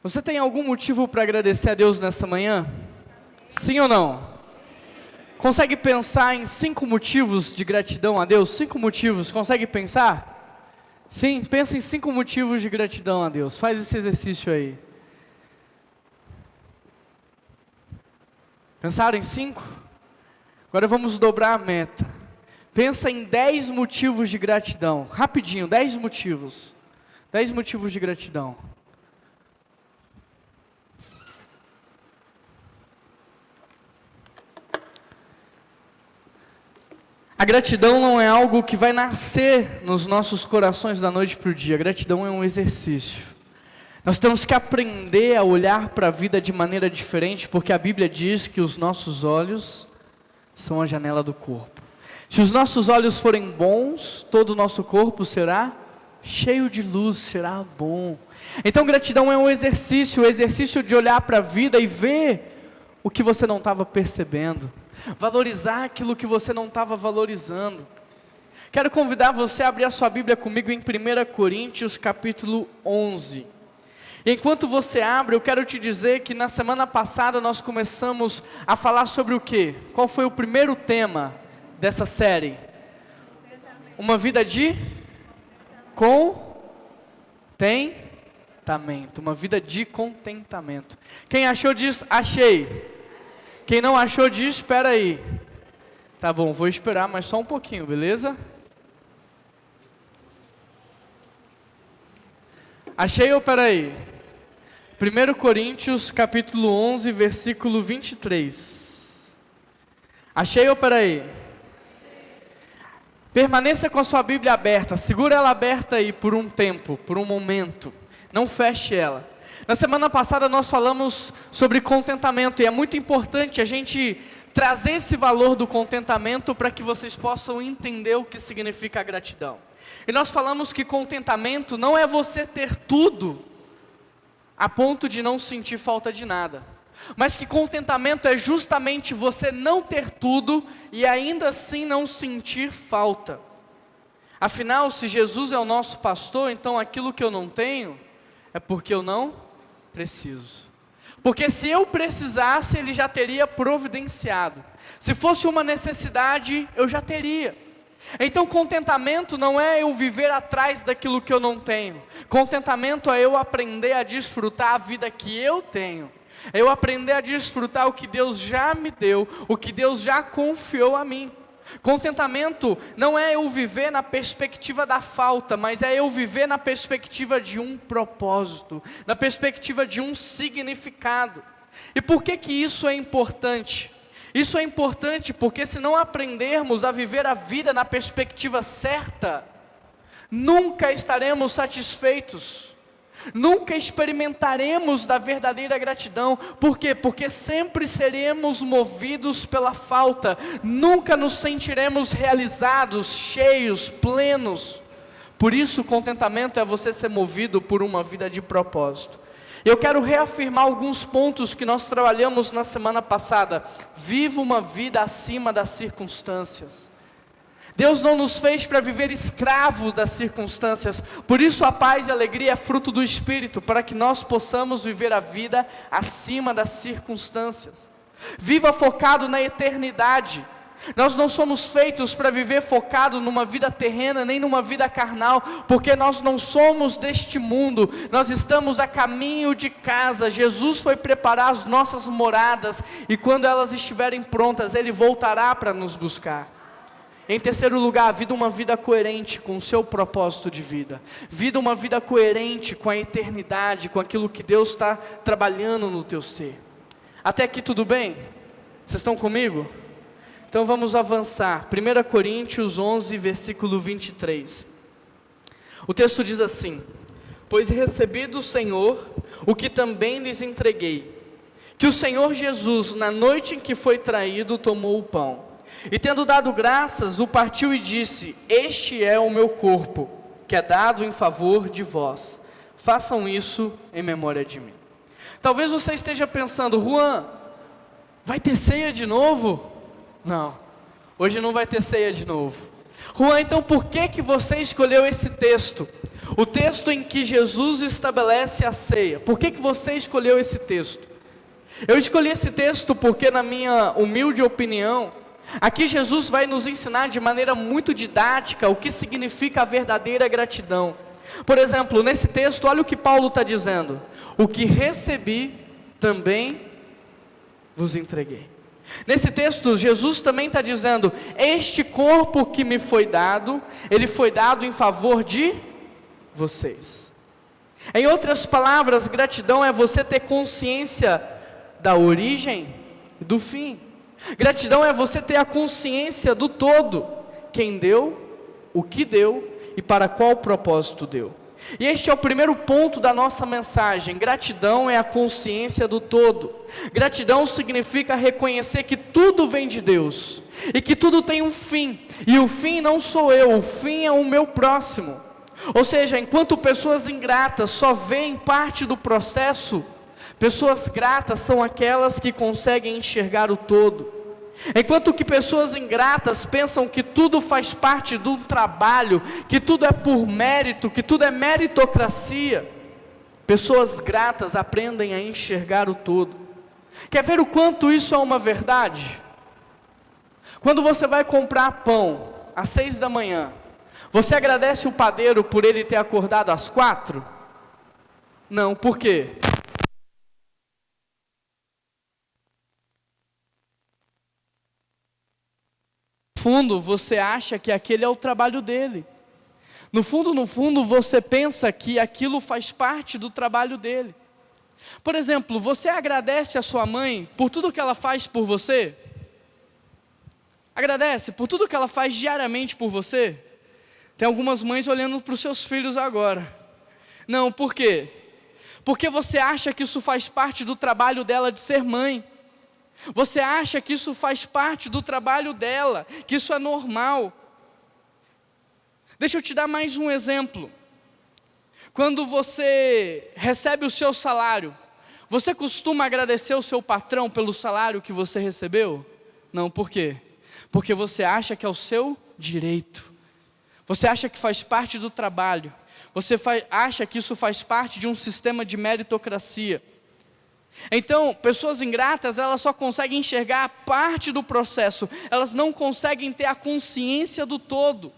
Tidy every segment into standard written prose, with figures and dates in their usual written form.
Você tem algum motivo para agradecer a Deus nessa manhã? Sim ou não? Consegue pensar em 5 motivos de gratidão a Deus? 5 motivos, consegue pensar? Sim, pensa em 5 motivos de gratidão a Deus. Faz esse exercício aí. Pensaram em 5? Agora vamos dobrar a meta. Pensa em 10 motivos de gratidão. Rapidinho, 10 motivos. 10 motivos de gratidão. A gratidão não é algo que vai nascer nos nossos corações da noite para o dia. A gratidão é um exercício. Nós temos que aprender a olhar para a vida de maneira diferente, porque a Bíblia diz que os nossos olhos são a janela do corpo. Se os nossos olhos forem bons, todo o nosso corpo será cheio de luz, será bom. Então gratidão é um exercício, o exercício de olhar para a vida e ver o que você não estava percebendo. Valorizar aquilo que você não estava valorizando. Quero convidar você a abrir a sua Bíblia comigo em 1 Coríntios capítulo 11. E enquanto você abre, eu quero te dizer que na semana passada nós começamos a falar sobre o quê? Qual foi o primeiro tema dessa série? Uma vida de contentamento. Uma vida de contentamento. Quem achou diz, achei. Quem não achou diz, espera aí. Tá bom, vou esperar mais só um pouquinho, beleza? Achei ou pera aí? 1 Coríntios capítulo 11, versículo 23. Achei ou pera aí? Permaneça com a sua Bíblia aberta, segura ela aberta aí por um tempo, por um momento. Não feche ela. Na semana passada nós falamos sobre contentamento e é muito importante a gente trazer esse valor do contentamento para que vocês possam entender o que significa a gratidão. E nós falamos que contentamento não é você ter tudo a ponto de não sentir falta de nada, mas que contentamento é justamente você não ter tudo e ainda assim não sentir falta. Afinal, se Jesus é o nosso pastor, então aquilo que eu não tenho é porque eu não preciso. Porque se eu precisasse, Ele já teria providenciado. Se fosse uma necessidade, eu já teria. Então contentamento não é eu viver atrás daquilo que eu não tenho. Contentamento é eu aprender a desfrutar a vida que eu tenho. É eu aprender a desfrutar o que Deus já me deu, o que Deus já confiou a mim. Contentamento não é eu viver na perspectiva da falta, mas é eu viver na perspectiva de um propósito, na perspectiva de um significado. E por que que isso é importante? Isso é importante porque se não aprendermos a viver a vida na perspectiva certa, nunca estaremos satisfeitos. Nunca experimentaremos da verdadeira gratidão. Por quê? Porque sempre seremos movidos pela falta. Nunca nos sentiremos realizados, cheios, plenos. Por isso o contentamento é você ser movido por uma vida de propósito. Eu quero reafirmar alguns pontos que nós trabalhamos na semana passada. Viva uma vida acima das circunstâncias. Deus não nos fez para viver escravos das circunstâncias. Por isso a paz e a alegria é fruto do Espírito, para que nós possamos viver a vida acima das circunstâncias. Viva focado na eternidade. Nós não somos feitos para viver focado numa vida terrena, nem numa vida carnal, porque nós não somos deste mundo, nós estamos a caminho de casa. Jesus foi preparar as nossas moradas, e quando elas estiverem prontas, Ele voltará para nos buscar. Em terceiro lugar, vida uma vida coerente com o seu propósito de vida. Vida uma vida coerente com a eternidade, com aquilo que Deus está trabalhando no teu ser. Até aqui tudo bem? Vocês estão comigo? Então vamos avançar. 1 Coríntios 11, versículo 23. O texto diz assim: pois recebi do Senhor o que também lhes entreguei, que o Senhor Jesus, na noite em que foi traído, tomou o pão. E tendo dado graças, o partiu e disse: este é o meu corpo, que é dado em favor de vós. Façam isso em memória de mim. Talvez você esteja pensando: Juan, vai ter ceia de novo? Não, hoje não vai ter ceia de novo. Juan, então por que você escolheu esse texto? O texto em que Jesus estabelece a ceia. Por que você escolheu esse texto? Eu escolhi esse texto porque, na minha humilde opinião, aqui Jesus vai nos ensinar de maneira muito didática o que significa a verdadeira gratidão. Por exemplo, nesse texto, olha o que Paulo está dizendo: o que recebi, também vos entreguei. Nesse texto, Jesus também está dizendo: este corpo que me foi dado, ele foi dado em favor de vocês. Em outras palavras, gratidão é você ter consciência da origem e do fim. Gratidão é você ter a consciência do todo, quem deu, o que deu e para qual propósito deu. E este é o primeiro ponto da nossa mensagem. Gratidão é a consciência do todo. Gratidão significa reconhecer que tudo vem de Deus e que tudo tem um fim, e o fim não sou eu, o fim é o meu próximo. Ou seja, enquanto pessoas ingratas só veem parte do processo, pessoas gratas são aquelas que conseguem enxergar o todo. Enquanto que pessoas ingratas pensam que tudo faz parte de um trabalho, que tudo é por mérito, que tudo é meritocracia, pessoas gratas aprendem a enxergar o todo. Quer ver o quanto isso é uma verdade? Quando você vai comprar pão às 6 da manhã, você agradece o padeiro por ele ter acordado às 4? Não, por quê? No fundo, você acha que aquele é o trabalho dele. No fundo, você pensa que aquilo faz parte do trabalho dele. Por exemplo, você agradece a sua mãe por tudo que ela faz por você? Agradece por tudo que ela faz diariamente por você? Tem algumas mães olhando para os seus filhos agora. Não, por quê? Porque você acha que isso faz parte do trabalho dela de ser mãe. Você acha que isso faz parte do trabalho dela, que isso é normal. Deixa eu te dar mais um exemplo. Quando você recebe o seu salário, você costuma agradecer o seu patrão pelo salário que você recebeu? Não, por quê? Porque você acha que é o seu direito. Você acha que faz parte do trabalho. Você acha que isso faz parte de um sistema de meritocracia. Então, pessoas ingratas, elas só conseguem enxergar a parte do processo, elas não conseguem ter a consciência do todo.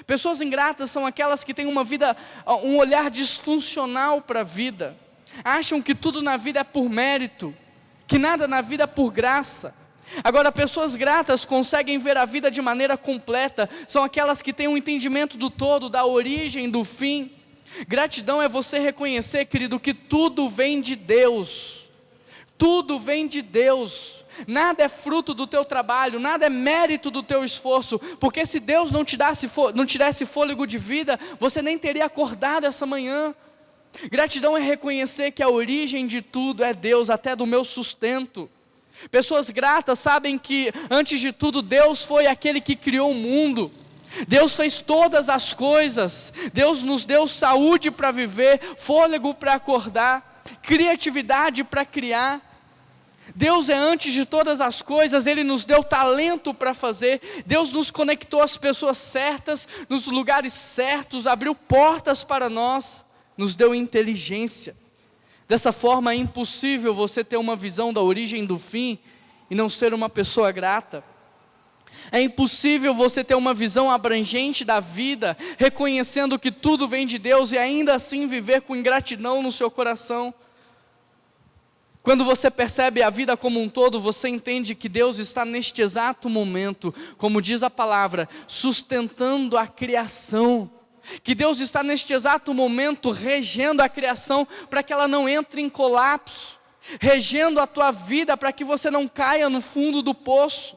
Pessoas ingratas são aquelas que têm uma vida, um olhar disfuncional para a vida, acham que tudo na vida é por mérito, que nada na vida é por graça. Agora, pessoas gratas conseguem ver a vida de maneira completa, são aquelas que têm um entendimento do todo, da origem, do fim. Gratidão é você reconhecer, querido, que tudo vem de Deus. Tudo vem de Deus, nada é fruto do teu trabalho, nada é mérito do teu esforço, porque se Deus não te desse fôlego de vida, você nem teria acordado essa manhã. Gratidão é reconhecer que a origem de tudo é Deus, até do meu sustento. Pessoas gratas sabem que, antes de tudo, Deus foi aquele que criou o mundo. Deus fez todas as coisas, Deus nos deu saúde para viver, fôlego para acordar, criatividade para criar. Deus é antes de todas as coisas, Ele nos deu talento para fazer, Deus nos conectou às pessoas certas, nos lugares certos, abriu portas para nós, nos deu inteligência. Dessa forma é impossível você ter uma visão da origem do fim e não ser uma pessoa grata. É impossível você ter uma visão abrangente da vida, reconhecendo que tudo vem de Deus e ainda assim viver com ingratidão no seu coração. Quando você percebe a vida como um todo, você entende que Deus está neste exato momento, como diz a palavra, sustentando a criação. Que Deus está neste exato momento regendo a criação para que ela não entre em colapso, regendo a tua vida para que você não caia no fundo do poço.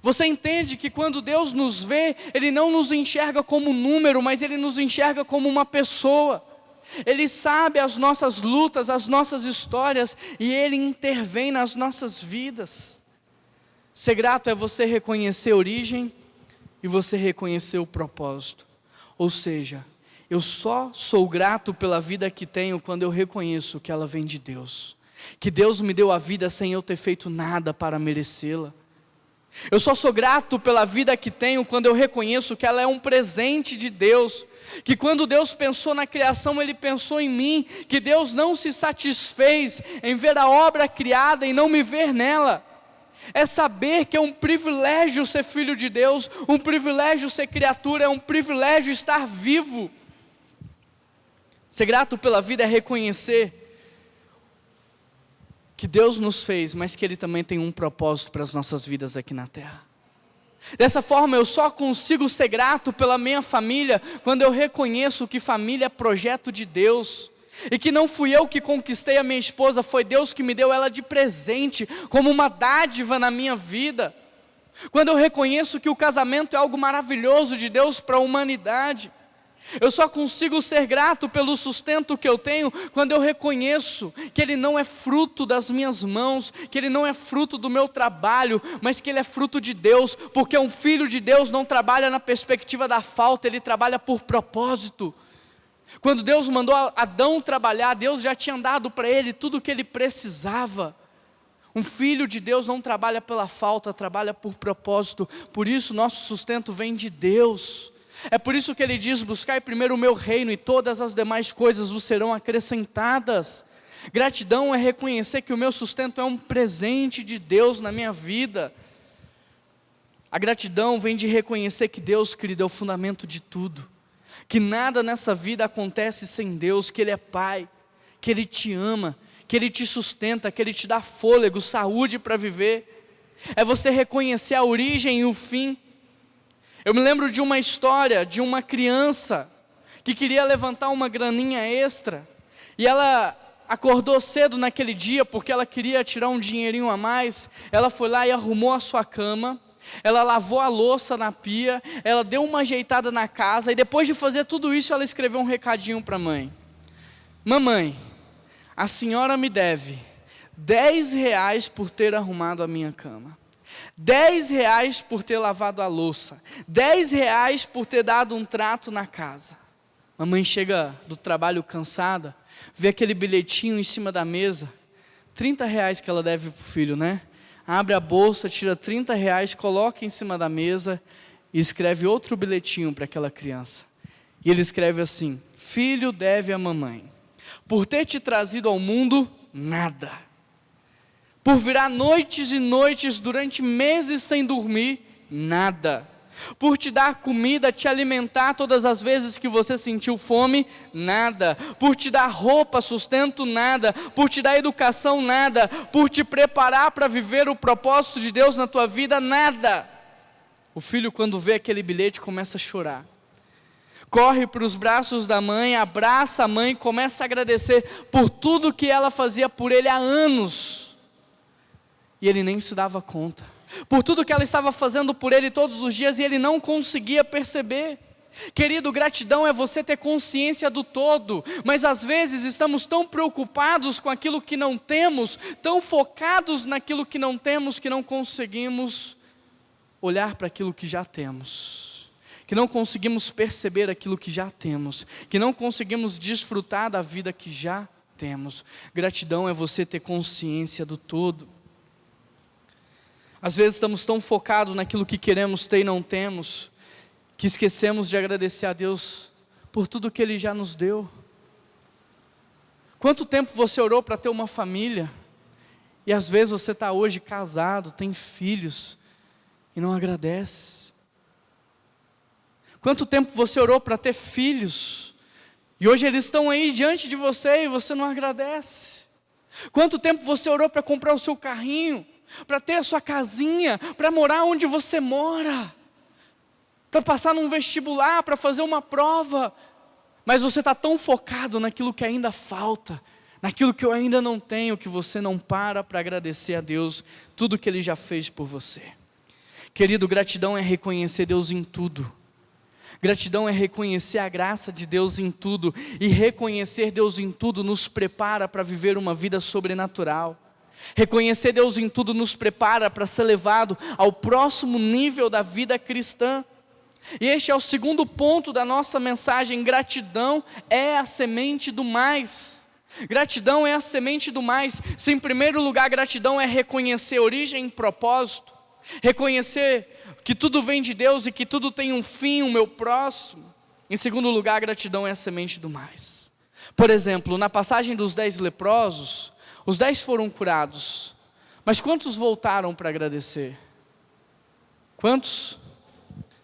Você entende que quando Deus nos vê, Ele não nos enxerga como um número, mas Ele nos enxerga como uma pessoa. Ele sabe as nossas lutas, as nossas histórias, e Ele intervém nas nossas vidas. Ser grato é você reconhecer a origem e você reconhecer o propósito. Ou seja, eu só sou grato pela vida que tenho quando eu reconheço que ela vem de Deus. Que Deus me deu a vida sem eu ter feito nada para merecê-la. Eu só sou grato pela vida que tenho quando eu reconheço que ela é um presente de Deus, que quando Deus pensou na criação, Ele pensou em mim, que Deus não se satisfez em ver a obra criada e não me ver nela. É saber que é um privilégio ser filho de Deus, um privilégio ser criatura, é um privilégio estar vivo. Ser grato pela vida é reconhecer que Deus nos fez, mas que Ele também tem um propósito para as nossas vidas aqui na terra. Dessa forma eu só consigo ser grato pela minha família, quando eu reconheço que família é projeto de Deus, e que não fui eu que conquistei a minha esposa, foi Deus que me deu ela de presente, como uma dádiva na minha vida. Quando eu reconheço que o casamento é algo maravilhoso de Deus para a humanidade. Eu só consigo ser grato pelo sustento que eu tenho quando eu reconheço que ele não é fruto das minhas mãos, que ele não é fruto do meu trabalho, mas que ele é fruto de Deus, porque um filho de Deus não trabalha na perspectiva da falta, ele trabalha por propósito. Quando Deus mandou Adão trabalhar, Deus já tinha dado para ele tudo o que ele precisava. Um filho de Deus não trabalha pela falta, trabalha por propósito, por isso nosso sustento vem de Deus. É por isso que ele diz: buscai primeiro o meu reino e todas as demais coisas vos serão acrescentadas. Gratidão é reconhecer que o meu sustento é um presente de Deus na minha vida. A gratidão vem de reconhecer que Deus, querido, é o fundamento de tudo, que nada nessa vida acontece sem Deus, que Ele é Pai, que Ele te ama, que Ele te sustenta, que Ele te dá fôlego, saúde para viver. É você reconhecer a origem e o fim. Eu me lembro de uma história de uma criança que queria levantar uma graninha extra, e ela acordou cedo naquele dia porque ela queria tirar um dinheirinho a mais. Ela foi lá e arrumou a sua cama, ela lavou a louça na pia, ela deu uma ajeitada na casa, e depois de fazer tudo isso, ela escreveu um recadinho para a mãe: mamãe, a senhora me deve R$10 por ter arrumado a minha cama, R$10 por ter lavado a louça, R$10 por ter dado um trato na casa. Mamãe chega do trabalho cansada, vê aquele bilhetinho em cima da mesa, R$30 que ela deve para o filho, né? Abre a bolsa, tira R$30, coloca em cima da mesa e escreve outro bilhetinho para aquela criança. E ele escreve assim: filho deve a mamãe, por ter te trazido ao mundo, nada. Por virar noites e noites durante meses sem dormir, nada. Por te dar comida, te alimentar todas as vezes que você sentiu fome, nada. Por te dar roupa, sustento, nada. Por te dar educação, nada. Por te preparar para viver o propósito de Deus na tua vida, nada. O filho, quando vê aquele bilhete, começa a chorar. Corre para os braços da mãe, abraça a mãe, começa a agradecer por tudo que ela fazia por ele há anos. E ele nem se dava conta, por tudo que ela estava fazendo por ele todos os dias, e ele não conseguia perceber. Querido, gratidão é você ter consciência do todo, mas às vezes estamos tão preocupados com aquilo que não temos, tão focados naquilo que não temos, que não conseguimos olhar para aquilo que já temos, que não conseguimos perceber aquilo que já temos, que não conseguimos desfrutar da vida que já temos. Gratidão é você ter consciência do todo. Às vezes estamos tão focados naquilo que queremos ter e não temos, que esquecemos de agradecer a Deus por tudo que Ele já nos deu. Quanto tempo você orou para ter uma família, e às vezes você está hoje casado, tem filhos, e não agradece? Quanto tempo você orou para ter filhos, e hoje eles estão aí diante de você, e você não agradece? Quanto tempo você orou para comprar o seu carrinho, para ter a sua casinha, para morar onde você mora, para passar num vestibular, para fazer uma prova, mas você está tão focado naquilo que ainda falta, naquilo que eu ainda não tenho, que você não para agradecer a Deus tudo que Ele já fez por você. Querido, gratidão é reconhecer Deus em tudo. Gratidão é reconhecer a graça de Deus em tudo, e reconhecer Deus em tudo nos prepara para viver uma vida sobrenatural. Reconhecer Deus em tudo nos prepara para ser levado ao próximo nível da vida cristã. E este é o segundo ponto da nossa mensagem: gratidão é a semente do mais. Gratidão é a semente do mais. Se em primeiro lugar gratidão é reconhecer origem e propósito, Reconhecer que tudo vem de Deus e que tudo tem um fim, o meu próximo. Em segundo lugar, a gratidão é a semente do mais. Por exemplo, na passagem dos 10 leprosos, os 10 foram curados, mas quantos voltaram para agradecer? Quantos?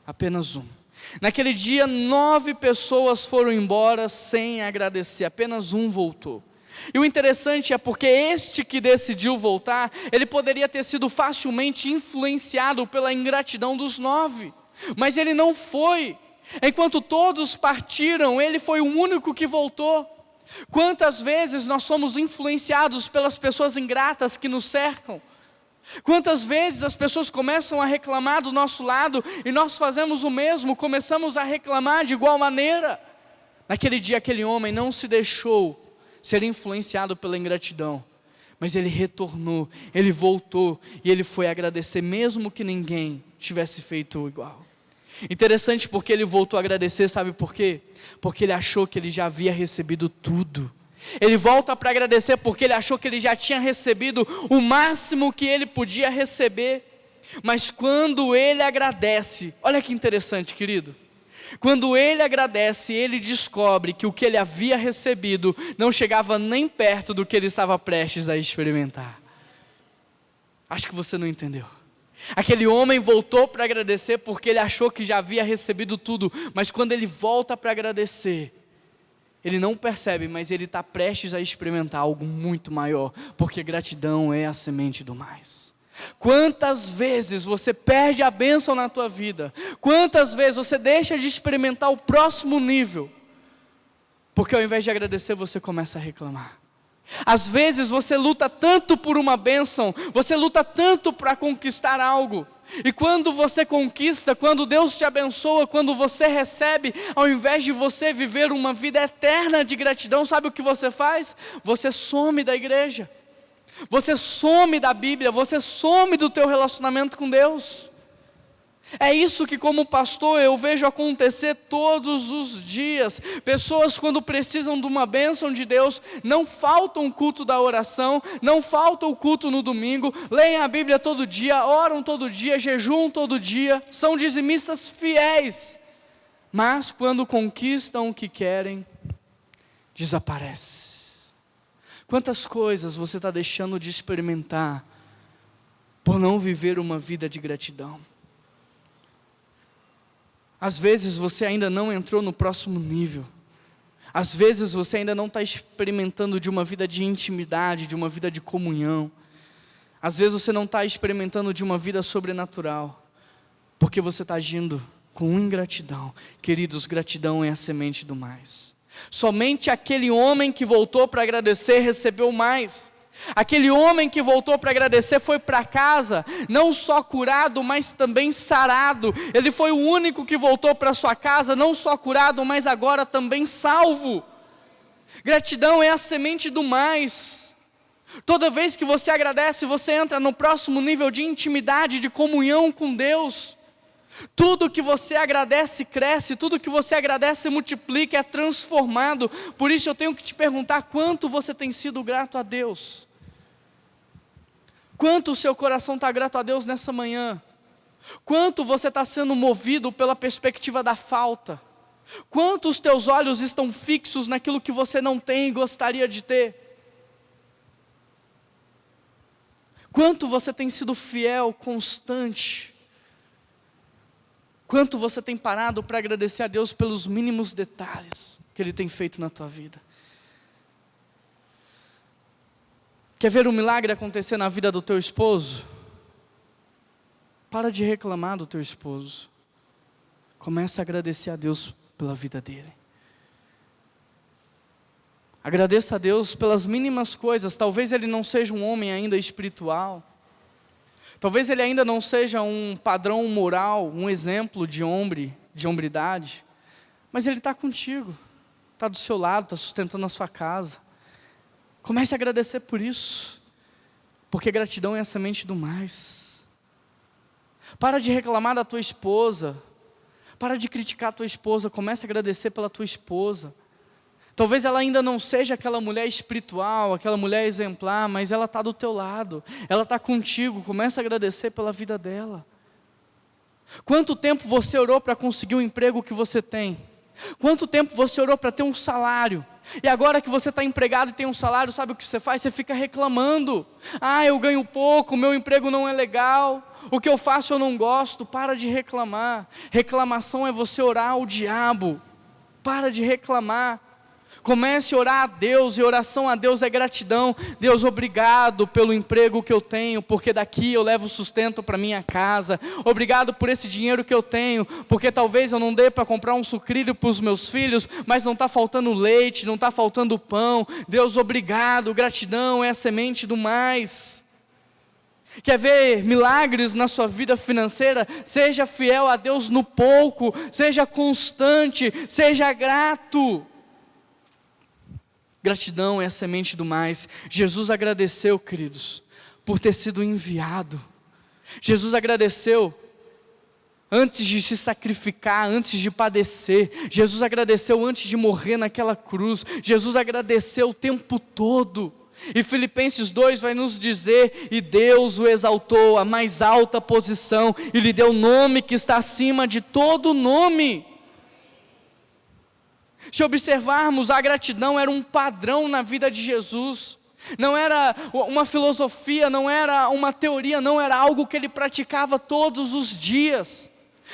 Apenas um. Naquele dia, 9 pessoas foram embora sem agradecer, apenas um voltou. E o interessante é porque este que decidiu voltar, ele poderia ter sido facilmente influenciado pela ingratidão dos 9, mas ele não foi. Enquanto todos partiram, ele foi o único que voltou. Quantas vezes nós somos influenciados pelas pessoas ingratas que nos cercam? Quantas vezes as pessoas começam a reclamar do nosso lado e nós fazemos o mesmo, começamos a reclamar de igual maneira? Naquele dia aquele homem não se deixou ser influenciado pela ingratidão, mas ele retornou, ele voltou e ele foi agradecer mesmo que ninguém tivesse feito igual. Interessante porque ele voltou a agradecer, sabe por quê? Porque ele achou que ele já havia recebido tudo. Ele volta para agradecer porque ele achou que ele já tinha recebido o máximo que ele podia receber. Mas quando ele agradece, olha que interessante, querido. Quando ele agradece, ele descobre que o que ele havia recebido não chegava nem perto do que ele estava prestes a experimentar. Acho que você não entendeu. Aquele homem voltou para agradecer porque ele achou que já havia recebido tudo, mas quando ele volta para agradecer, ele não percebe, mas ele está prestes a experimentar algo muito maior, porque gratidão é a semente do mais. Quantas vezes você perde a bênção na tua vida? Quantas vezes você deixa de experimentar o próximo nível? Porque ao invés de agradecer, você começa a reclamar. Às vezes você luta tanto por uma bênção, você luta tanto para conquistar algo, e quando você conquista, quando Deus te abençoa, quando você recebe, ao invés de você viver uma vida eterna de gratidão, sabe o que você faz? Você some da igreja, você some da Bíblia, você some do teu relacionamento com Deus. É isso que como pastor eu vejo acontecer todos os dias. Pessoas quando precisam de uma bênção de Deus, não falta um culto da oração, não falta o culto no domingo, leem a Bíblia todo dia, oram todo dia, jejuam todo dia, são dizimistas fiéis, mas quando conquistam o que querem, desaparece. Quantas coisas você está deixando de experimentar por não viver uma vida de gratidão? Às vezes você ainda não entrou no próximo nível. Às vezes você ainda não está experimentando de uma vida de intimidade, de uma vida de comunhão. Às vezes você não está experimentando de uma vida sobrenatural, porque você está agindo com ingratidão. Queridos, gratidão é a semente do mais. Somente aquele homem que voltou para agradecer recebeu mais. Aquele homem que voltou para agradecer foi para casa, não só curado, mas também sarado. Ele foi o único que voltou para sua casa, não só curado, mas agora também salvo. Gratidão é a semente do mais. Toda vez que você agradece, você entra no próximo nível de intimidade, de comunhão com Deus. Tudo que você agradece cresce, tudo que você agradece multiplica, é transformado. Por isso eu tenho que te perguntar, quanto você tem sido grato a Deus? Quanto o seu coração está grato a Deus nessa manhã? Quanto você está sendo movido pela perspectiva da falta? Quanto os teus olhos estão fixos naquilo que você não tem e gostaria de ter? Quanto você tem sido fiel, constante? Quanto você tem parado para agradecer a Deus pelos mínimos detalhes que Ele tem feito na tua vida? Quer ver um milagre acontecer na vida do teu esposo? Para de reclamar do teu esposo. Começa a agradecer a Deus pela vida dele. Agradeça a Deus pelas mínimas coisas. Talvez ele não seja um homem ainda espiritual. Talvez ele ainda não seja um padrão moral, um exemplo de hombridade. Mas ele está contigo. Está do seu lado, está sustentando a sua casa. Comece a agradecer por isso. Porque gratidão é a semente do mais. Para de reclamar da tua esposa. Para de criticar a tua esposa. Comece a agradecer pela tua esposa. Talvez ela ainda não seja aquela mulher espiritual, aquela mulher exemplar, mas ela está do teu lado, ela está contigo. Começa a agradecer pela vida dela. Quanto tempo você orou para conseguir o emprego que você tem? Quanto tempo você orou para ter um salário? E agora que você está empregado e tem um salário, sabe o que você faz? Você fica reclamando. Eu ganho pouco, meu emprego não é legal, o que eu faço eu não gosto. Para de reclamar. Reclamação é você orar ao diabo. Para de reclamar. Comece a orar a Deus, e oração a Deus é gratidão. Deus, obrigado pelo emprego que eu tenho, porque daqui eu levo sustento para minha casa. Obrigado por esse dinheiro que eu tenho, porque talvez eu não dê para comprar um sucrilho para os meus filhos, mas não está faltando leite, não está faltando pão. Deus, obrigado, gratidão é a semente do mais. Quer ver milagres na sua vida financeira? Seja fiel a Deus no pouco, seja constante, seja grato. Gratidão é a semente do mais. Jesus agradeceu, queridos, por ter sido enviado. Jesus agradeceu antes de se sacrificar, antes de padecer. Jesus agradeceu antes de morrer naquela cruz. Jesus agradeceu o tempo todo. E Filipenses 2 vai nos dizer: e Deus o exaltou à mais alta posição, e lhe deu o nome que está acima de todo nome. Se observarmos, a gratidão era um padrão na vida de Jesus. Não era uma filosofia, não era uma teoria, não era algo que ele praticava todos os dias.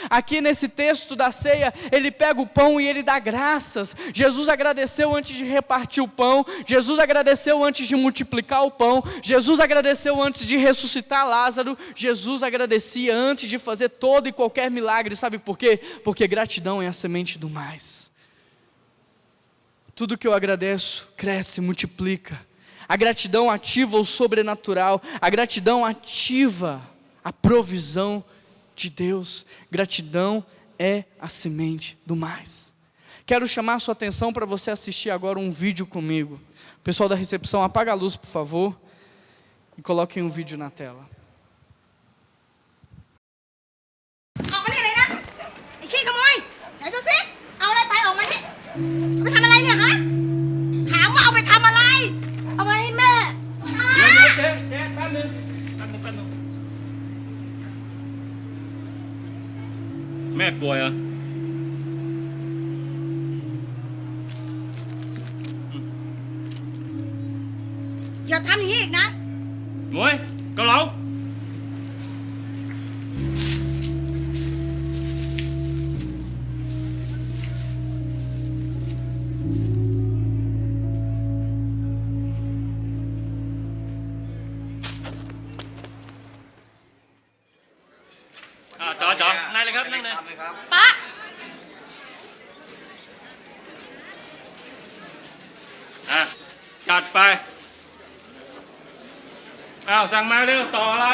Aqui nesse texto da ceia, ele pega o pão e ele dá graças. Jesus agradeceu antes de repartir o pão. Jesus agradeceu antes de multiplicar o pão. Jesus agradeceu antes de ressuscitar Lázaro. Jesus agradecia antes de fazer todo e qualquer milagre. Sabe por quê? Porque gratidão é a semente do mais. Tudo que eu agradeço cresce, multiplica. A gratidão ativa o sobrenatural. A gratidão ativa a provisão de Deus. Gratidão é a semente do mais. Quero chamar a sua atenção para você assistir agora um vídeo comigo. Pessoal da recepção, apaga a luz, por favor, e coloquem um vídeo na tela. Mẹป่วยเหรออย่าทำอย่างนี้อีกนะ Muối, cao lẩu. Chọn, này là khắp, này. ป๊า จัดไปสั่งมาเร็วต่ออะไร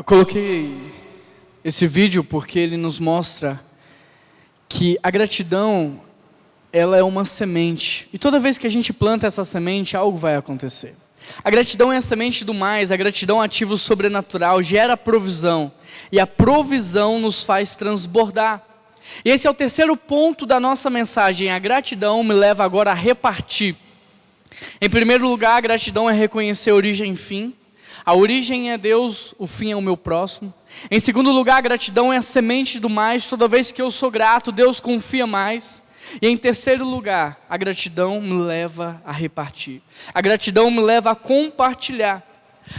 Eu coloquei esse vídeo porque ele nos mostra que a gratidão, ela é uma semente. E toda vez que a gente planta essa semente, algo vai acontecer. A gratidão é a semente do mais, a gratidão ativa o sobrenatural, gera provisão. E a provisão nos faz transbordar. E esse é o terceiro ponto da nossa mensagem. A gratidão me leva agora a repartir. Em primeiro lugar, a gratidão é reconhecer origem e fim. A origem é Deus, o fim é o meu próximo. Em segundo lugar, a gratidão é a semente do mais. Toda vez que eu sou grato, Deus confia mais. E em terceiro lugar, a gratidão me leva a repartir. A gratidão me leva a compartilhar.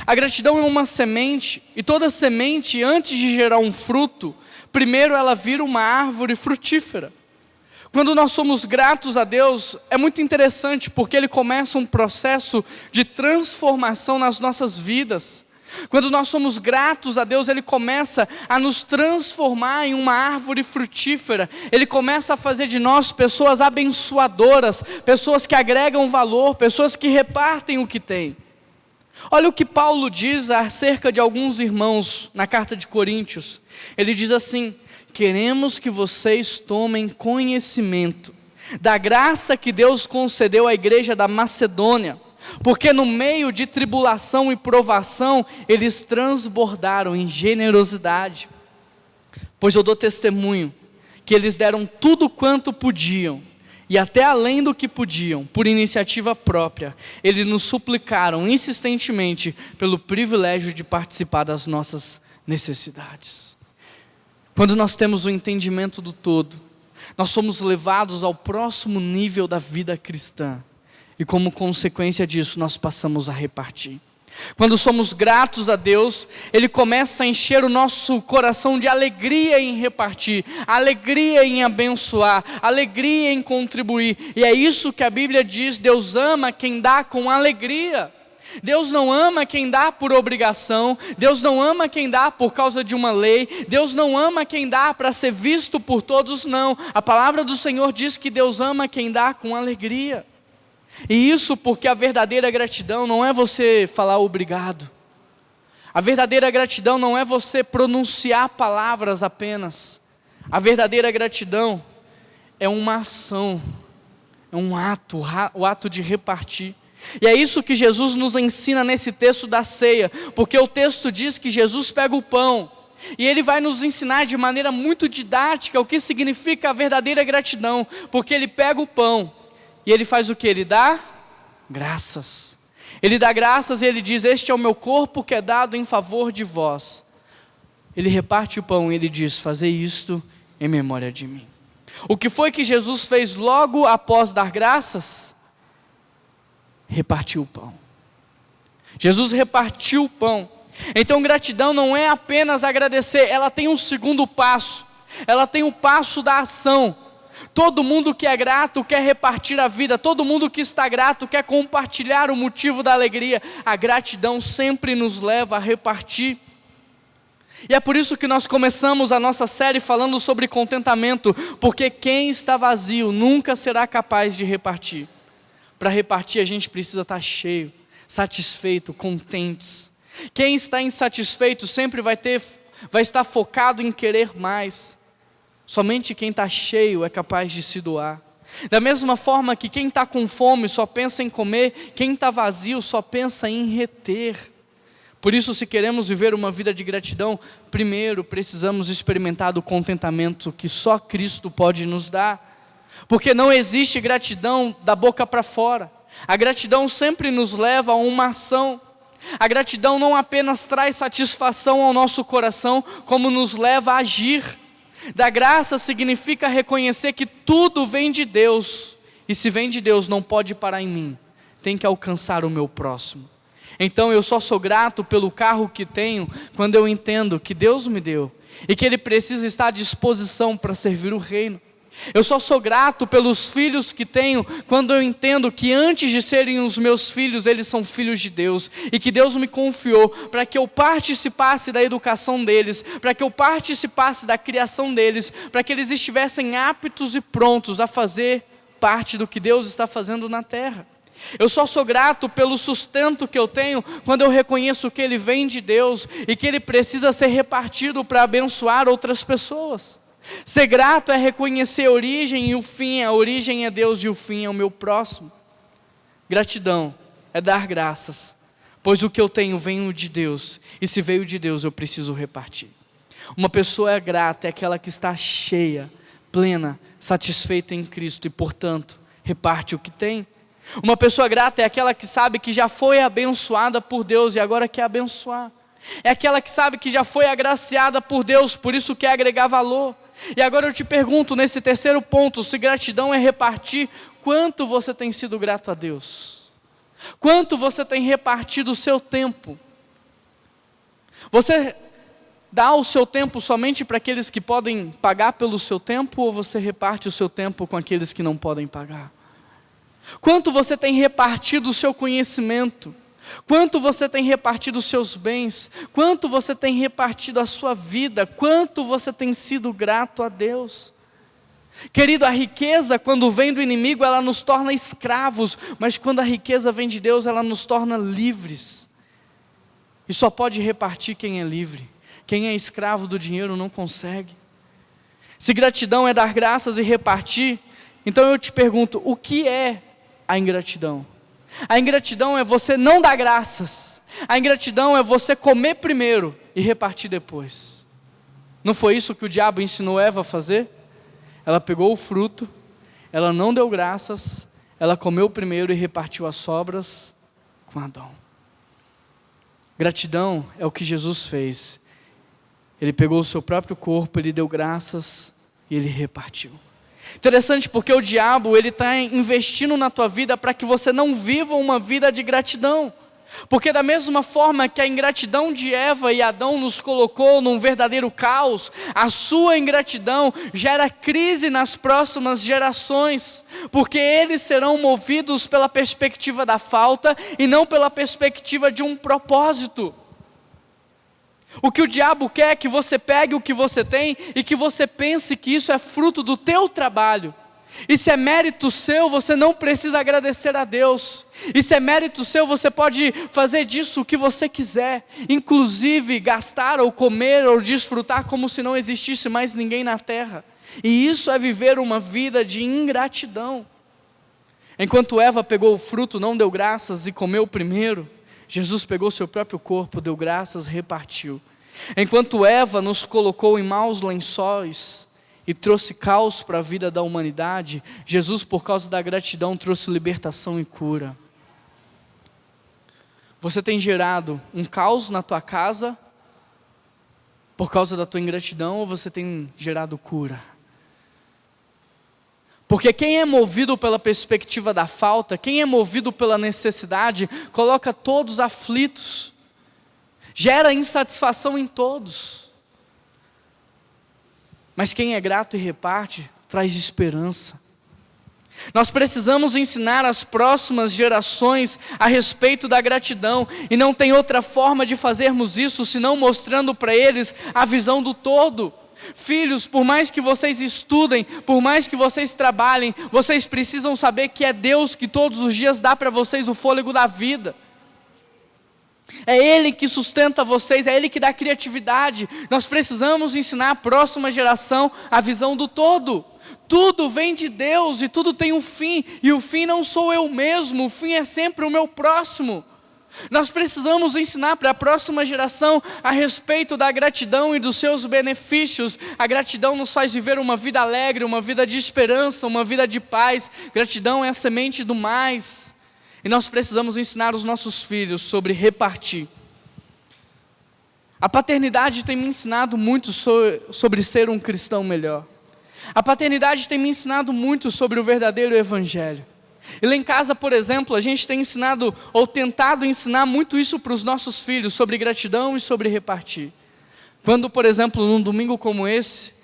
A gratidão é uma semente, e toda semente, antes de gerar um fruto, primeiro ela vira uma árvore frutífera. Quando nós somos gratos a Deus, é muito interessante, porque Ele começa um processo de transformação nas nossas vidas. Quando nós somos gratos a Deus, Ele começa a nos transformar em uma árvore frutífera. Ele começa a fazer de nós pessoas abençoadoras, pessoas que agregam valor, pessoas que repartem o que têm. Olha o que Paulo diz acerca de alguns irmãos na carta de Coríntios. Ele diz assim: queremos que vocês tomem conhecimento da graça que Deus concedeu à igreja da Macedônia, porque no meio de tribulação e provação, eles transbordaram em generosidade. Pois eu dou testemunho que eles deram tudo quanto podiam, e até além do que podiam, por iniciativa própria. Eles nos suplicaram insistentemente pelo privilégio de participar das nossas necessidades. Quando nós temos o entendimento do todo, nós somos levados ao próximo nível da vida cristã. E como consequência disso, nós passamos a repartir. Quando somos gratos a Deus, Ele começa a encher o nosso coração de alegria em repartir, alegria em abençoar, alegria em contribuir. E é isso que a Bíblia diz: Deus ama quem dá com alegria. Deus não ama quem dá por obrigação, Deus não ama quem dá por causa de uma lei, Deus não ama quem dá para ser visto por todos, não. A palavra do Senhor diz que Deus ama quem dá com alegria. E isso porque a verdadeira gratidão não é você falar obrigado. A verdadeira gratidão não é você pronunciar palavras apenas. A verdadeira gratidão é uma ação, é um ato, o ato de repartir. E é isso que Jesus nos ensina nesse texto da ceia, porque o texto diz que Jesus pega o pão, e Ele vai nos ensinar de maneira muito didática o que significa a verdadeira gratidão, porque Ele pega o pão, e Ele faz o que? Ele dá graças. Ele dá graças e Ele diz: este é o meu corpo que é dado em favor de vós. Ele reparte o pão e Ele diz: fazei isto em memória de mim. O que foi que Jesus fez logo após dar graças? Repartiu o pão. Jesus repartiu o pão. Então gratidão não é apenas agradecer, ela tem um segundo passo. Ela tem o passo da ação. Todo mundo que é grato quer repartir a vida. Todo mundo que está grato quer compartilhar o motivo da alegria. A gratidão sempre nos leva a repartir. E é por isso que nós começamos a nossa série falando sobre contentamento, porque quem está vazio nunca será capaz de repartir. Para repartir a gente precisa estar cheio, satisfeito, contentes. Quem está insatisfeito sempre vai estar focado em querer mais. Somente quem está cheio é capaz de se doar. Da mesma forma que quem está com fome só pensa em comer, quem está vazio só pensa em reter. Por isso, se queremos viver uma vida de gratidão, primeiro precisamos experimentar do contentamento que só Cristo pode nos dar. Porque não existe gratidão da boca para fora. A gratidão sempre nos leva a uma ação. A gratidão não apenas traz satisfação ao nosso coração, como nos leva a agir. Dar graça significa reconhecer que tudo vem de Deus. E se vem de Deus, não pode parar em mim. Tem que alcançar o meu próximo. Então eu só sou grato pelo carro que tenho quando eu entendo que Deus me deu e que Ele precisa estar à disposição para servir o reino. Eu só sou grato pelos filhos que tenho quando eu entendo que antes de serem os meus filhos, eles são filhos de Deus e que Deus me confiou para que eu participasse da educação deles, para que eu participasse da criação deles, para que eles estivessem aptos e prontos a fazer parte do que Deus está fazendo na terra. Eu só sou grato pelo sustento que eu tenho quando eu reconheço que ele vem de Deus e que ele precisa ser repartido para abençoar outras pessoas. Ser grato é reconhecer a origem e o fim. A origem é Deus e o fim é o meu próximo. Gratidão é dar graças, pois o que eu tenho vem de Deus, e se veio de Deus eu preciso repartir. Uma pessoa grata é aquela que está cheia, plena, satisfeita em Cristo e portanto reparte o que tem. Uma pessoa grata é aquela que sabe que já foi abençoada por Deus e agora quer abençoar. É aquela que sabe que já foi agraciada por Deus, por isso quer agregar valor. E agora eu te pergunto, nesse terceiro ponto, se gratidão é repartir, quanto você tem sido grato a Deus? Quanto você tem repartido o seu tempo? Você dá o seu tempo somente para aqueles que podem pagar pelo seu tempo, ou você reparte o seu tempo com aqueles que não podem pagar? Quanto você tem repartido o seu conhecimento? Quanto você tem repartido os seus bens? Quanto você tem repartido a sua vida? Quanto você tem sido grato a Deus? Querido, a riqueza quando vem do inimigo, ela nos torna escravos, mas quando a riqueza vem de Deus, ela nos torna livres. E só pode repartir quem é livre. Quem é escravo do dinheiro não consegue. Se gratidão é dar graças e repartir, então eu te pergunto, o que é a ingratidão? A ingratidão é você não dar graças. A ingratidão é você comer primeiro e repartir depois. Não foi isso que o diabo ensinou Eva a fazer? Ela pegou o fruto, ela não deu graças, ela comeu primeiro e repartiu as sobras com Adão. Gratidão é o que Jesus fez. Ele pegou o seu próprio corpo, ele deu graças e ele repartiu. Interessante porque o diabo, ele está investindo na tua vida para que você não viva uma vida de gratidão. Porque da mesma forma que a ingratidão de Eva e Adão nos colocou num verdadeiro caos, a sua ingratidão gera crise nas próximas gerações, porque eles serão movidos pela perspectiva da falta e não pela perspectiva de um propósito. O que o diabo quer é que você pegue o que você tem e que você pense que isso é fruto do teu trabalho. E se é mérito seu, você não precisa agradecer a Deus. E se é mérito seu, você pode fazer disso o que você quiser, inclusive gastar ou comer ou desfrutar como se não existisse mais ninguém na terra. E isso é viver uma vida de ingratidão. Enquanto Eva pegou o fruto, não deu graças e comeu primeiro, Jesus pegou seu próprio corpo, deu graças, repartiu. Enquanto Eva nos colocou em maus lençóis e trouxe caos para a vida da humanidade, Jesus, por causa da gratidão, trouxe libertação e cura. Você tem gerado um caos na tua casa por causa da tua ingratidão, ou você tem gerado cura? Porque quem é movido pela perspectiva da falta, quem é movido pela necessidade, coloca todos aflitos, gera insatisfação em todos. Mas quem é grato e reparte, traz esperança. Nós precisamos ensinar as próximas gerações a respeito da gratidão, e não tem outra forma de fazermos isso, senão mostrando para eles a visão do todo. Filhos, por mais que vocês estudem, por mais que vocês trabalhem, vocês precisam saber que é Deus que todos os dias dá para vocês o fôlego da vida. É Ele que sustenta vocês, é Ele que dá criatividade. Nós precisamos ensinar a próxima geração a visão do todo. Tudo vem de Deus e tudo tem um fim, e o fim não sou eu mesmo, o fim é sempre o meu próximo. Nós precisamos ensinar para a próxima geração a respeito da gratidão e dos seus benefícios. A gratidão nos faz viver uma vida alegre, uma vida de esperança, uma vida de paz. Gratidão é a semente do mais. E nós precisamos ensinar os nossos filhos sobre repartir. A paternidade tem me ensinado muito sobre ser um cristão melhor. A paternidade tem me ensinado muito sobre o verdadeiro evangelho. E lá em casa, por exemplo, a gente tem ensinado ou tentado ensinar muito isso para os nossos filhos, sobre gratidão e sobre repartir. Quando, por exemplo, num domingo como esse,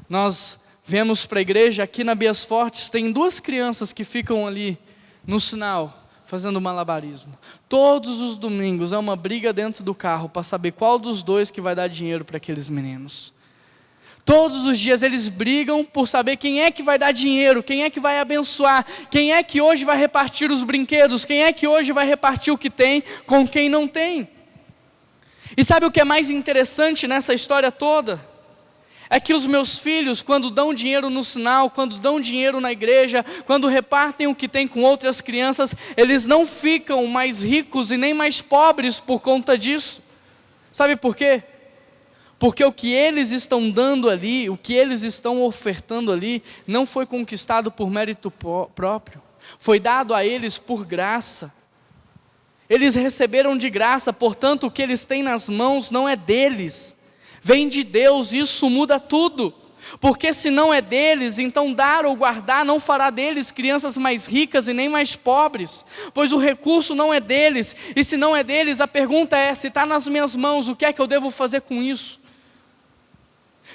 nós viemos para a igreja, aqui na Bias Fortes, tem 2 crianças que ficam ali no sinal, fazendo malabarismo. Todos os domingos é uma briga dentro do carro para saber qual dos 2 que vai dar dinheiro para aqueles meninos. Todos os dias eles brigam por saber quem é que vai dar dinheiro, quem é que vai abençoar, quem é que hoje vai repartir os brinquedos, quem é que hoje vai repartir o que tem com quem não tem. E sabe o que é mais interessante nessa história toda? É que os meus filhos, quando dão dinheiro no sinal, quando dão dinheiro na igreja, quando repartem o que tem com outras crianças, eles não ficam mais ricos e nem mais pobres por conta disso. Sabe por quê? Porque o que eles estão dando ali, o que eles estão ofertando ali, não foi conquistado por mérito próprio, foi dado a eles por graça. Eles receberam de graça, portanto o que eles têm nas mãos não é deles, vem de Deus. Isso muda tudo, porque se não é deles, então dar ou guardar não fará deles crianças mais ricas e nem mais pobres, pois o recurso não é deles, e se não é deles, a pergunta é, se está nas minhas mãos, o que é que eu devo fazer com isso?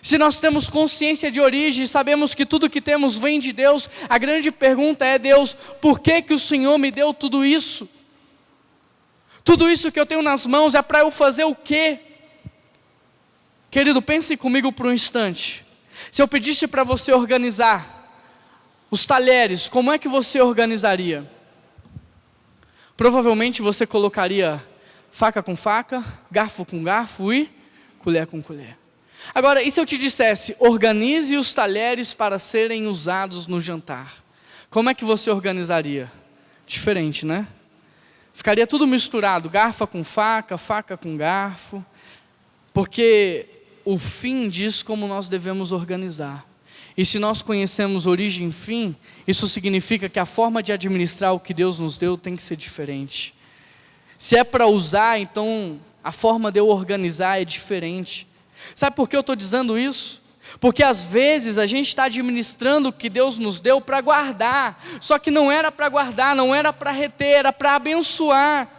Se nós temos consciência de origem, sabemos que tudo que temos vem de Deus, a grande pergunta é, Deus, por que que o Senhor me deu tudo isso? Tudo isso que eu tenho nas mãos é para eu fazer o quê? Querido, pense comigo por um instante. Se eu pedisse para você organizar os talheres, como é que você organizaria? Provavelmente você colocaria faca com faca, garfo com garfo e colher com colher. Agora, e se eu te dissesse, organize os talheres para serem usados no jantar? Como é que você organizaria? Diferente, né? Ficaria tudo misturado, garfo com faca, faca com garfo, porque o fim diz como nós devemos organizar. E se nós conhecemos origem e fim, isso significa que a forma de administrar o que Deus nos deu tem que ser diferente. Se é para usar, então a forma de eu organizar é diferente. Sabe por que eu estou dizendo isso? Porque às vezes a gente está administrando o que Deus nos deu para guardar, só que não era para guardar, não era para reter, era para abençoar,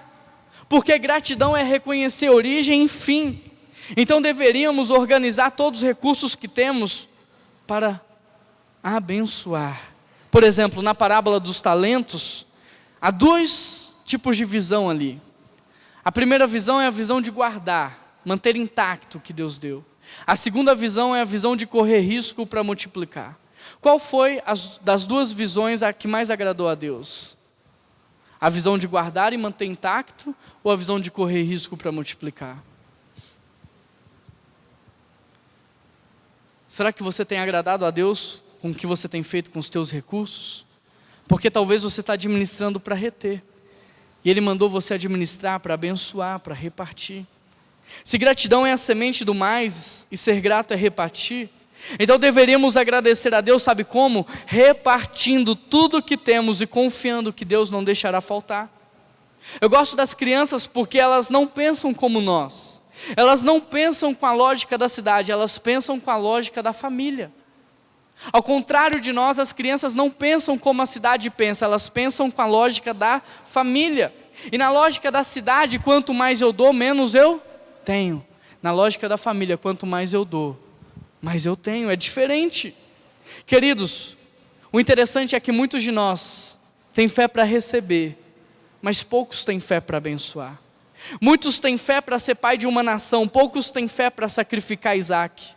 porque gratidão é reconhecer origem e fim. Então deveríamos organizar todos os recursos que temos para abençoar. Por exemplo, na parábola dos talentos, há dois tipos de visão ali. A primeira visão é a visão de guardar, manter intacto o que Deus deu. A segunda visão é a visão de correr risco para multiplicar. Qual foi das duas visões a que mais agradou a Deus? A visão de guardar e manter intacto ou a visão de correr risco para multiplicar? Será que você tem agradado a Deus com o que você tem feito com os teus recursos? Porque talvez você está administrando para reter, e Ele mandou você administrar para abençoar, para repartir. Se gratidão é a semente do mais, e ser grato é repartir, então deveríamos agradecer a Deus, sabe como? Repartindo tudo o que temos e confiando que Deus não deixará faltar. Eu gosto das crianças porque elas não pensam como nós. Elas não pensam com a lógica da cidade, elas pensam com a lógica da família. Ao contrário de nós, as crianças não pensam como a cidade pensa, elas pensam com a lógica da família. E na lógica da cidade, quanto mais eu dou, menos eu tenho. Na lógica da família, quanto mais eu dou, mais eu tenho. É diferente. Queridos, o interessante é que muitos de nós têm fé para receber, mas poucos têm fé para abençoar. Muitos têm fé para ser pai de uma nação, poucos têm fé para sacrificar Isaac.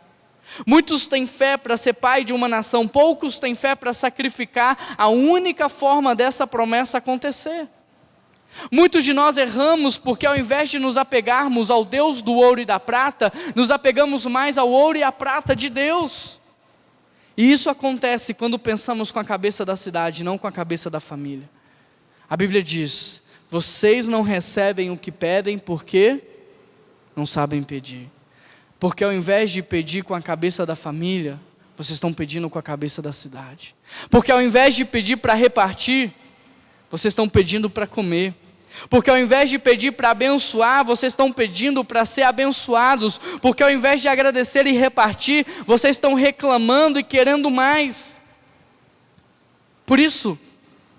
Muitos têm fé para ser pai de uma nação, poucos têm fé para sacrificar a única forma dessa promessa acontecer. Muitos de nós erramos porque ao invés de nos apegarmos ao Deus do ouro e da prata, nos apegamos mais ao ouro e à prata de Deus. E isso acontece quando pensamos com a cabeça da cidade, não com a cabeça da família. A Bíblia diz: vocês não recebem o que pedem porque não sabem pedir. Porque ao invés de pedir com a cabeça da família, vocês estão pedindo com a cabeça da cidade. Porque ao invés de pedir para repartir, vocês estão pedindo para comer. Porque ao invés de pedir para abençoar, vocês estão pedindo para ser abençoados. Porque ao invés de agradecer e repartir, vocês estão reclamando e querendo mais. Por isso,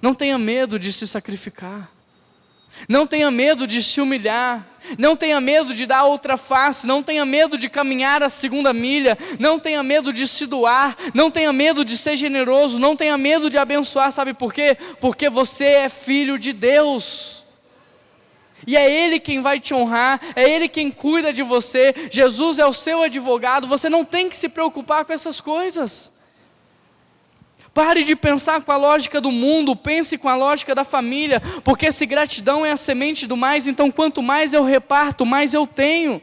não tenha medo de se sacrificar. Não tenha medo de se humilhar. Não tenha medo de dar outra face. Não tenha medo de caminhar a segunda milha. Não tenha medo de se doar. Não tenha medo de ser generoso. Não tenha medo de abençoar. Sabe por quê? Porque você é filho de Deus. E é Ele quem vai te honrar, é Ele quem cuida de você, Jesus é o seu advogado, você não tem que se preocupar com essas coisas. Pare de pensar com a lógica do mundo, pense com a lógica da família, porque se gratidão é a semente do mais, então quanto mais eu reparto, mais eu tenho.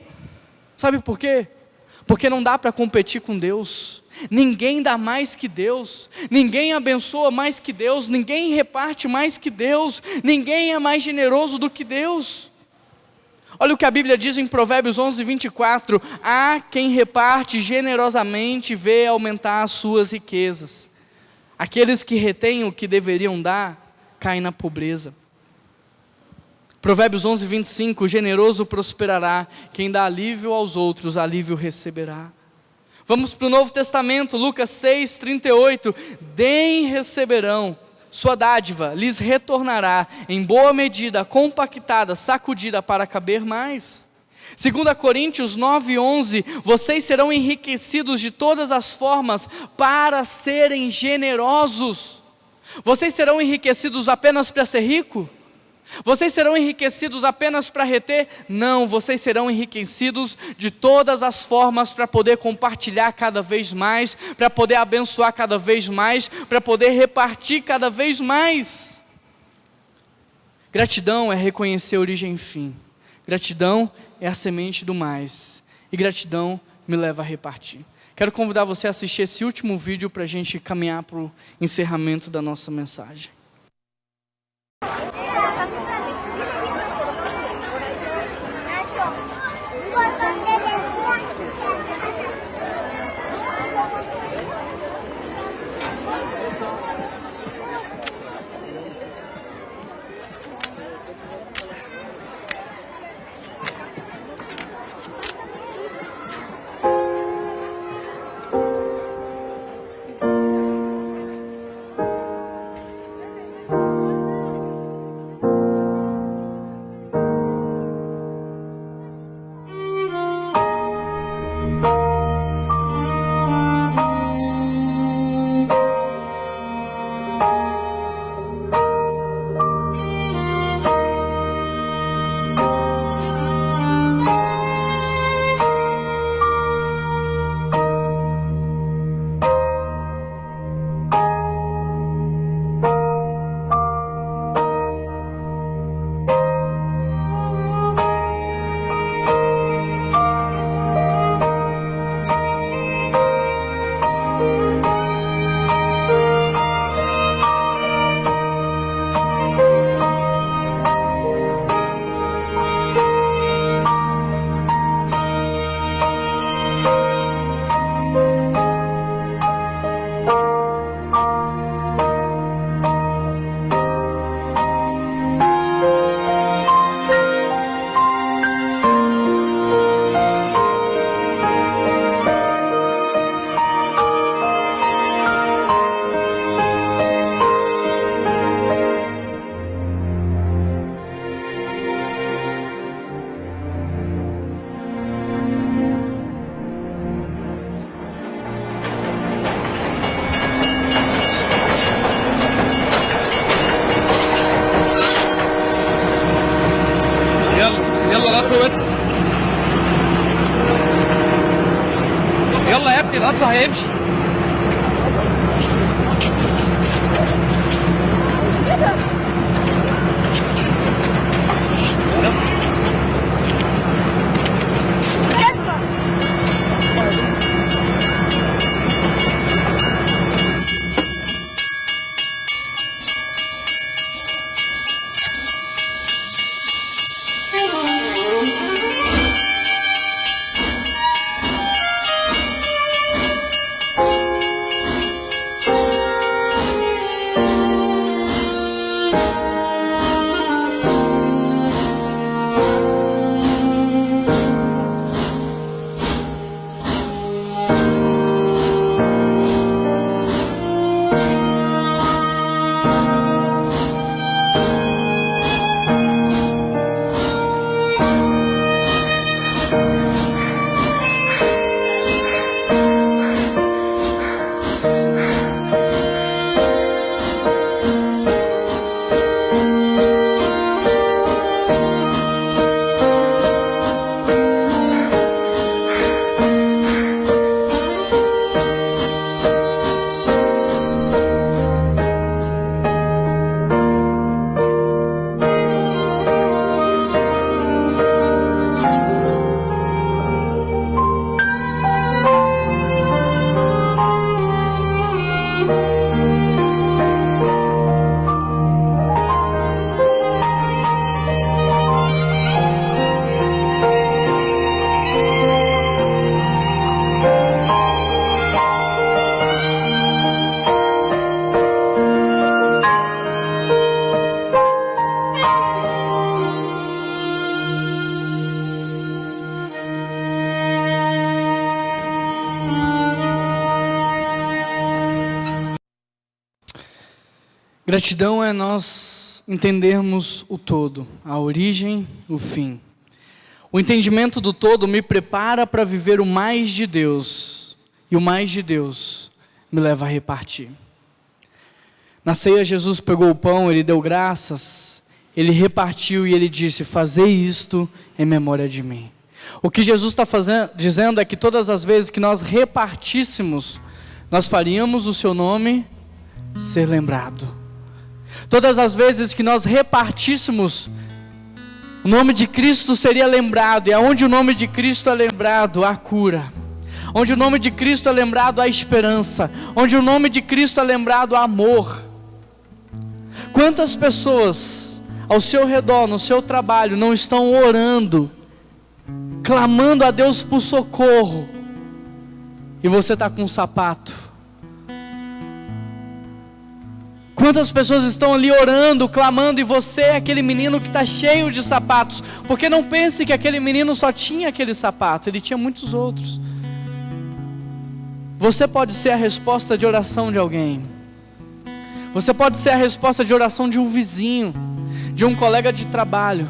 Sabe por quê? Porque não dá para competir com Deus. Ninguém dá mais que Deus, ninguém abençoa mais que Deus, ninguém reparte mais que Deus, ninguém é mais generoso do que Deus. Olha o que a Bíblia diz em Provérbios 11:24: há quem reparte generosamente e vê aumentar as suas riquezas. Aqueles que retêm o que deveriam dar, caem na pobreza. Provérbios 11:25, generoso prosperará, quem dá alívio aos outros, alívio receberá. Vamos para o Novo Testamento, Lucas 6:38, deem e receberão, sua dádiva lhes retornará, em boa medida, compactada, sacudida para caber mais. 2 Coríntios 9:11, vocês serão enriquecidos de todas as formas para serem generosos. Vocês serão enriquecidos apenas para ser rico? Vocês serão enriquecidos apenas para reter? Não, vocês serão enriquecidos de todas as formas para poder compartilhar cada vez mais, para poder abençoar cada vez mais, para poder repartir cada vez mais. Gratidão é reconhecer origem e fim. Gratidão é a semente do mais. E gratidão me leva a repartir. Quero convidar você a assistir esse último vídeo para a gente caminhar para o encerramento da nossa mensagem. يلا يا ابني القطر هيمشي. Gratidão é nós entendermos o todo, a origem, o fim. O entendimento do todo me prepara para viver o mais de Deus, e o mais de Deus me leva a repartir. Na ceia, Jesus pegou o pão, ele deu graças, ele repartiu e ele disse: fazei isto em memória de mim. O que Jesus está dizendo é que todas as vezes que nós repartíssemos, nós faríamos o seu nome ser lembrado. Todas as vezes que nós repartíssemos, o nome de Cristo seria lembrado. E aonde o nome de Cristo é lembrado, há cura. Onde o nome de Cristo é lembrado, há esperança. Onde o nome de Cristo é lembrado, há amor. Quantas pessoas ao seu redor, no seu trabalho, não estão orando, clamando a Deus por socorro, e você está com um sapato? Quantas pessoas estão ali orando, clamando, e você é aquele menino que está cheio de sapatos? Porque não pense que aquele menino só tinha aquele sapato, ele tinha muitos outros. Você pode ser a resposta de oração de alguém. Você pode ser a resposta de oração de um vizinho, de um colega de trabalho.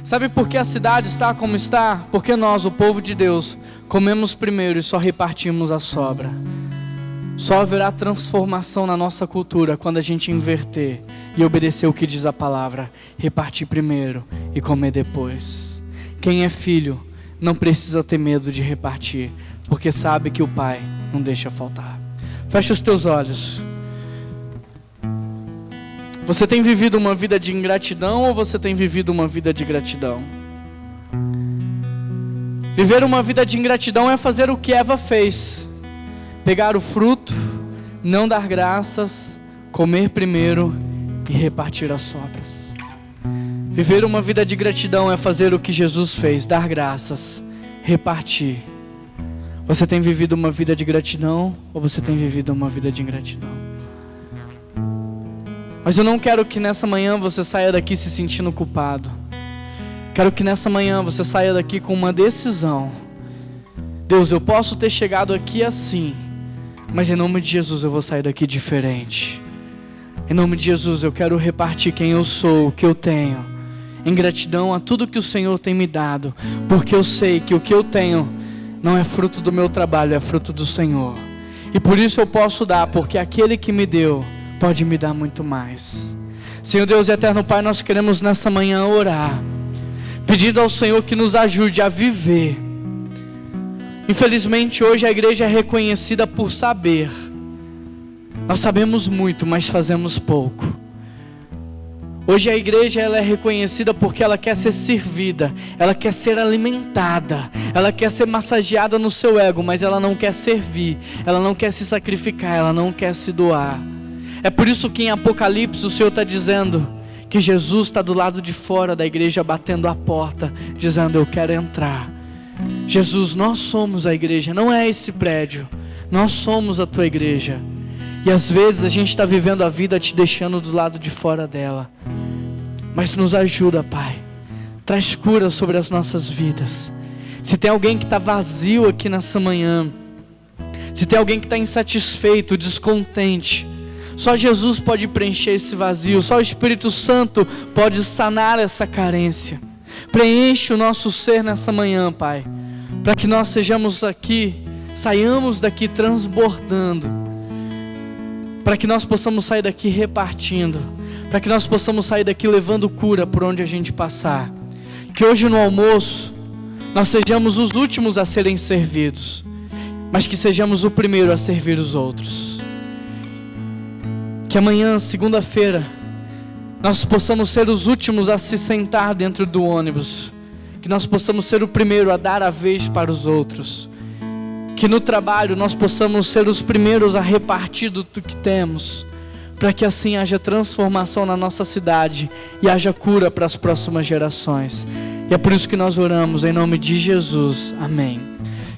Sabe por que a cidade está como está? Porque nós, o povo de Deus, comemos primeiro e só repartimos a sobra. Só haverá transformação na nossa cultura quando a gente inverter e obedecer o que diz a palavra: repartir primeiro e comer depois. Quem é filho não precisa ter medo de repartir, porque sabe que o Pai não deixa faltar. Fecha os teus olhos. Você tem vivido uma vida de ingratidão ou você tem vivido uma vida de gratidão? Viver uma vida de ingratidão é fazer o que Eva fez: pegar o fruto, não dar graças, comer primeiro e repartir as sobras. Viver uma vida de gratidão é fazer o que Jesus fez: dar graças, repartir. Você tem vivido uma vida de gratidão ou você tem vivido uma vida de ingratidão? Mas eu não quero que nessa manhã você saia daqui se sentindo culpado. Quero que nessa manhã você saia daqui com uma decisão: Deus, eu posso ter chegado aqui assim, mas em nome de Jesus eu vou sair daqui diferente. Em nome de Jesus eu quero repartir quem eu sou, o que eu tenho, em gratidão a tudo que o Senhor tem me dado, porque eu sei que o que eu tenho não é fruto do meu trabalho, é fruto do Senhor. E por isso eu posso dar, porque aquele que me deu pode me dar muito mais. Senhor Deus e eterno Pai, nós queremos nessa manhã orar, pedindo ao Senhor que nos ajude a viver. Infelizmente hoje a igreja é reconhecida por saber. Nós sabemos muito, mas fazemos pouco. Hoje a igreja ela é reconhecida porque ela quer ser servida, ela quer ser alimentada, ela quer ser massageada no seu ego, mas ela não quer servir, ela não quer se sacrificar, ela não quer se doar. É por isso que em Apocalipse o Senhor está dizendo que Jesus está do lado de fora da igreja batendo a porta, dizendo: eu quero entrar. Jesus, nós somos a igreja, não é esse prédio, nós somos a tua igreja. E às vezes a gente está vivendo a vida te deixando do lado de fora dela. Mas nos ajuda, Pai, traz cura sobre as nossas vidas. Se tem alguém que está vazio aqui nessa manhã, se tem alguém que está insatisfeito, descontente, só Jesus pode preencher esse vazio, só o Espírito Santo pode sanar essa carência. Preenche o nosso ser nessa manhã, Pai, para que nós saiamos daqui transbordando, para que nós possamos sair daqui repartindo, para que nós possamos sair daqui levando cura por onde a gente passar. Que hoje no almoço nós sejamos os últimos a serem servidos, mas que sejamos o primeiro a servir os outros. Que amanhã, segunda-feira, nós possamos ser os últimos a se sentar dentro do ônibus, que nós possamos ser o primeiro a dar a vez para os outros, que no trabalho nós possamos ser os primeiros a repartir do que temos, para que assim haja transformação na nossa cidade e haja cura para as próximas gerações. E é por isso que nós oramos em nome de Jesus, amém.